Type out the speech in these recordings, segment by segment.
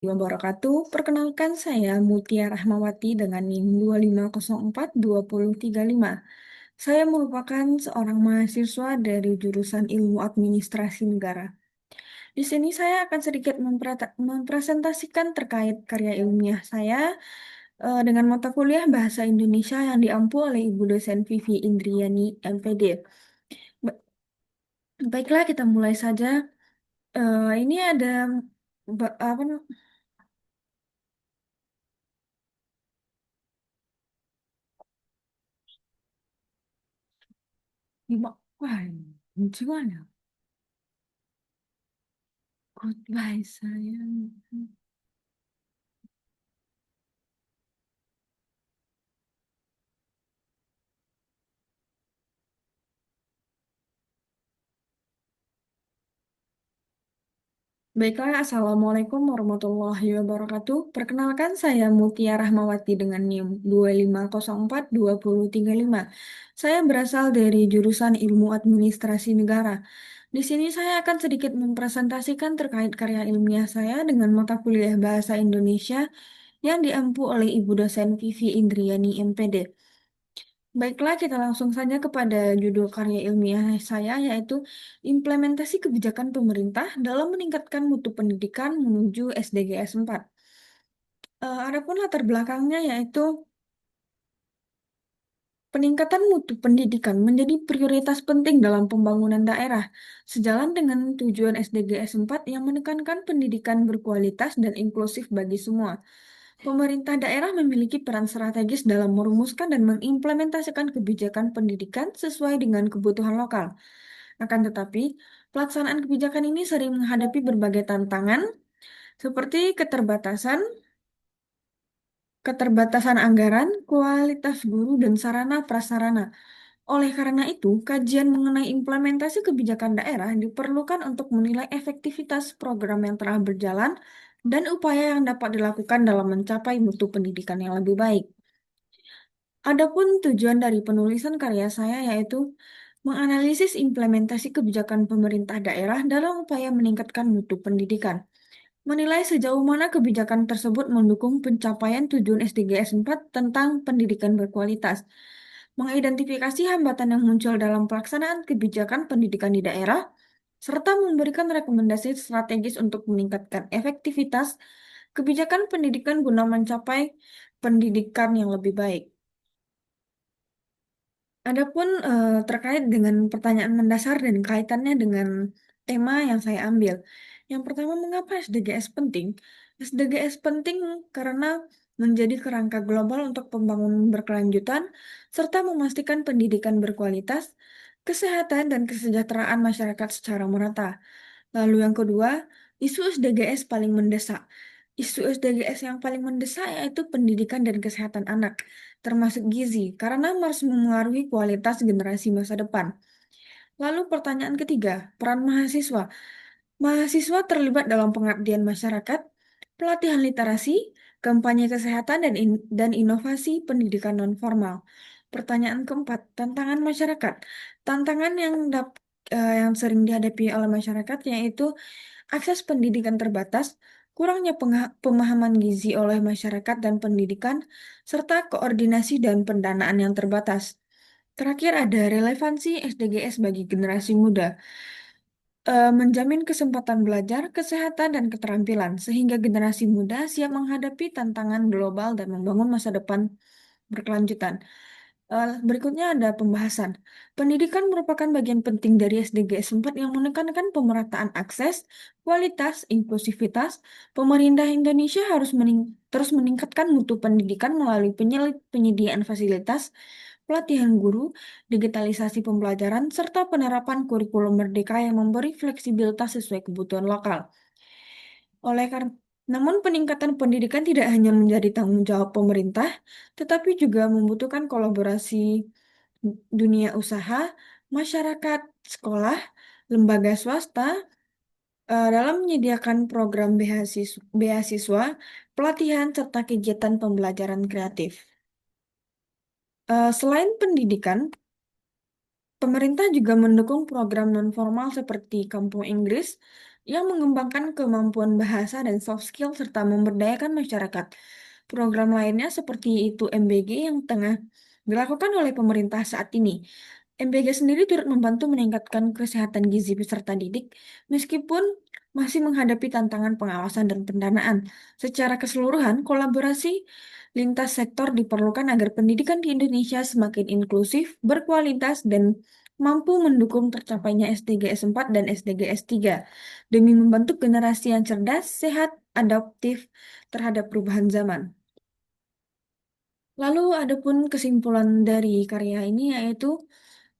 Wabarakatuh. Perkenalkan saya Mutia Rahmawati dengan NIM 25042035. Saya merupakan seorang mahasiswa dari jurusan Ilmu Administrasi Negara. Di sini saya akan sedikit mempresentasikan terkait karya ilmiah saya dengan mata kuliah Bahasa Indonesia yang diampu oleh Ibu dosen Vivi Indriani, MPD. Ba- Baiklah, kita mulai saja. Ini ada apa wah, gimana? Goodbye, sayang. Baiklah, Assalamualaikum warahmatullahi wabarakatuh. Perkenalkan, saya Mutia Rahmawati dengan NIM 25042035. Saya berasal dari jurusan Ilmu Administrasi Negara. Di sini saya akan sedikit mempresentasikan terkait karya ilmiah saya dengan mata kuliah Bahasa Indonesia yang diampu oleh Ibu dosen Vivi Indriani, MPD. Baiklah, kita langsung saja kepada judul karya ilmiah saya, yaitu Implementasi Kebijakan Pemerintah dalam Meningkatkan Mutu Pendidikan menuju SDGs 4. Adapun latar belakangnya yaitu peningkatan mutu pendidikan menjadi prioritas penting dalam pembangunan daerah, sejalan dengan tujuan SDGs 4 yang menekankan pendidikan berkualitas dan inklusif bagi semua. Pemerintah daerah memiliki peran strategis dalam merumuskan dan mengimplementasikan kebijakan pendidikan sesuai dengan kebutuhan lokal. Akan tetapi, pelaksanaan kebijakan ini sering menghadapi berbagai tantangan seperti keterbatasan anggaran, kualitas guru, dan sarana prasarana. Oleh karena itu, kajian mengenai implementasi kebijakan daerah diperlukan untuk menilai efektivitas program yang telah berjalan dan upaya yang dapat dilakukan dalam mencapai mutu pendidikan yang lebih baik. Adapun tujuan dari penulisan karya saya yaitu menganalisis implementasi kebijakan pemerintah daerah dalam upaya meningkatkan mutu pendidikan. Menilai sejauh mana kebijakan tersebut mendukung pencapaian tujuan SDGs 4 tentang pendidikan berkualitas. Mengidentifikasi hambatan yang muncul dalam pelaksanaan kebijakan pendidikan di daerah, serta memberikan rekomendasi strategis untuk meningkatkan efektivitas kebijakan pendidikan guna mencapai pendidikan yang lebih baik. Adapun terkait dengan pertanyaan mendasar dan kaitannya dengan tema yang saya ambil. Yang pertama, mengapa SDGs penting? SDGs penting karena menjadi kerangka global untuk pembangunan berkelanjutan, serta memastikan pendidikan berkualitas, kesehatan, dan kesejahteraan masyarakat secara merata. Lalu yang kedua, isu SDGs paling mendesak. Isu SDGs yang paling mendesak yaitu pendidikan dan kesehatan anak, termasuk gizi, karena harus memengaruhi kualitas generasi masa depan. Lalu pertanyaan ketiga, peran mahasiswa. Mahasiswa terlibat dalam pengabdian masyarakat, pelatihan literasi, kampanye kesehatan, dan inovasi pendidikan nonformal. Pertanyaan keempat, tantangan masyarakat. Tantangan yang sering dihadapi oleh masyarakat yaitu akses pendidikan terbatas, kurangnya pemahaman gizi oleh masyarakat dan pendidikan, serta koordinasi dan pendanaan yang terbatas. Terakhir ada relevansi SDGs bagi generasi muda, menjamin kesempatan belajar, kesehatan, dan keterampilan, sehingga generasi muda siap menghadapi tantangan global dan membangun masa depan berkelanjutan. Berikutnya ada pembahasan. Pendidikan merupakan bagian penting dari SDGs 4 yang menekankan pemerataan akses, kualitas, inklusivitas. Pemerintah Indonesia harus terus meningkatkan mutu pendidikan melalui penyediaan fasilitas, pelatihan guru, digitalisasi pembelajaran, serta penerapan kurikulum merdeka yang memberi fleksibilitas sesuai kebutuhan lokal. Oleh karena Namun peningkatan pendidikan tidak hanya menjadi tanggung jawab pemerintah, tetapi juga membutuhkan kolaborasi dunia usaha, masyarakat, sekolah, lembaga swasta dalam menyediakan program beasiswa, pelatihan, serta kegiatan pembelajaran kreatif. Selain pendidikan, pemerintah juga mendukung program nonformal seperti Kampung Inggris, yang mengembangkan kemampuan bahasa dan soft skill serta memberdayakan masyarakat. Program lainnya seperti itu MBG yang tengah dilakukan oleh pemerintah saat ini. MBG sendiri turut membantu meningkatkan kesehatan gizi peserta didik meskipun masih menghadapi tantangan pengawasan dan pendanaan. Secara keseluruhan, kolaborasi lintas sektor diperlukan agar pendidikan di Indonesia semakin inklusif, berkualitas, dan mampu mendukung tercapainya SDGs 4 dan SDGs 3 demi membentuk generasi yang cerdas, sehat, adaptif terhadap perubahan zaman. Lalu adapun kesimpulan dari karya ini yaitu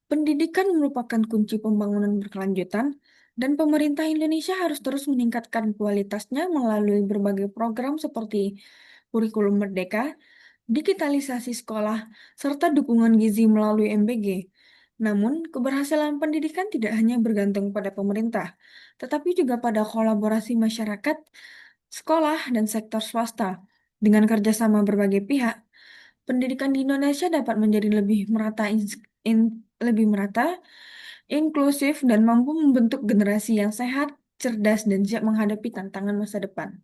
pendidikan merupakan kunci pembangunan berkelanjutan dan pemerintah Indonesia harus terus meningkatkan kualitasnya melalui berbagai program seperti kurikulum merdeka, digitalisasi sekolah, serta dukungan gizi melalui MBG. Namun, keberhasilan pendidikan tidak hanya bergantung pada pemerintah, tetapi juga pada kolaborasi masyarakat, sekolah, dan sektor swasta. Dengan kerjasama berbagai pihak, pendidikan di Indonesia dapat menjadi lebih merata, inklusif, dan mampu membentuk generasi yang sehat, cerdas, dan siap menghadapi tantangan masa depan.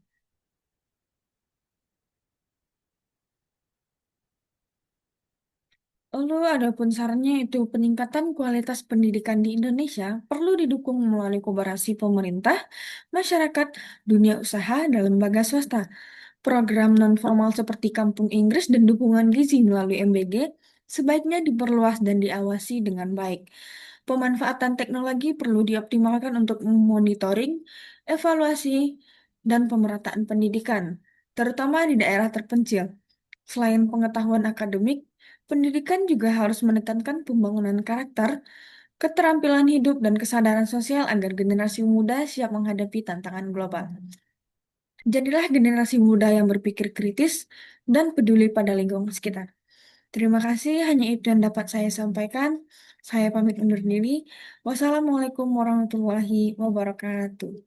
Lalu adapun sarannya itu peningkatan kualitas pendidikan di Indonesia perlu didukung melalui kolaborasi pemerintah, masyarakat, dunia usaha, dan lembaga swasta. Program nonformal seperti Kampung Inggris dan dukungan gizi melalui MBG sebaiknya diperluas dan diawasi dengan baik. Pemanfaatan teknologi perlu dioptimalkan untuk monitoring, evaluasi, dan pemerataan pendidikan, terutama di daerah terpencil. Selain pengetahuan akademik, pendidikan juga harus menekankan pembangunan karakter, keterampilan hidup, dan kesadaran sosial agar generasi muda siap menghadapi tantangan global. Jadilah generasi muda yang berpikir kritis dan peduli pada lingkungan sekitar. Terima kasih, hanya itu yang dapat saya sampaikan. Saya pamit undur diri. Wassalamualaikum warahmatullahi wabarakatuh.